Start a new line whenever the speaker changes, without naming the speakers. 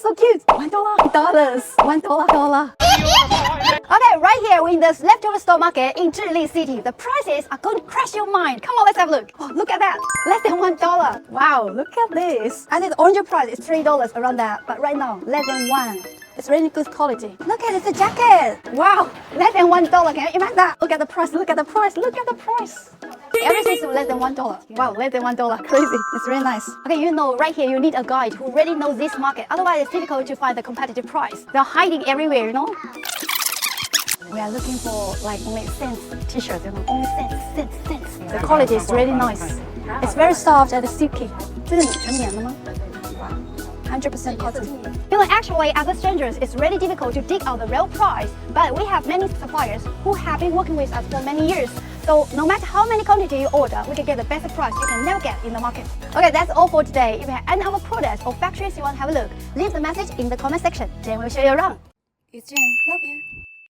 so cute. $1. $1. Okay, right here we're in this leftover store market in Zhili city. The prices are going to crush your mind. Come on, let's have a look. Oh, look at that. Less than $1. Wow, look at this. I think the original price is $3 around that, but right now less than $1. It's really good quality. Look at it, it's a jacket. Wow, less than $1. Can you imagine that? Look at the price, look at the price, look at the price. Everything's less than $1. Wow, less than $1. Crazy. It's really nice. Okay, you know, right here you need a guide who really knows this market. Otherwise, it's difficult to find the competitive price. They're hiding everywhere, you know? We are looking for like only cents t-shirts, you know, only cents. The quality is really nice. It's very soft and silky. 这是全棉的吗？ 100% cotton. You know, actually, as a strangers, it's really difficult to dig out the real price. But we have many suppliers who have been working with us for many years. So no matter how many quantity you order, we can get the best price you can never get in the market. Okay, that's all for today. If you have any other products or factories you want to have a look, leave the message in the comment section. Jane will show you around. It's Jane. Love you.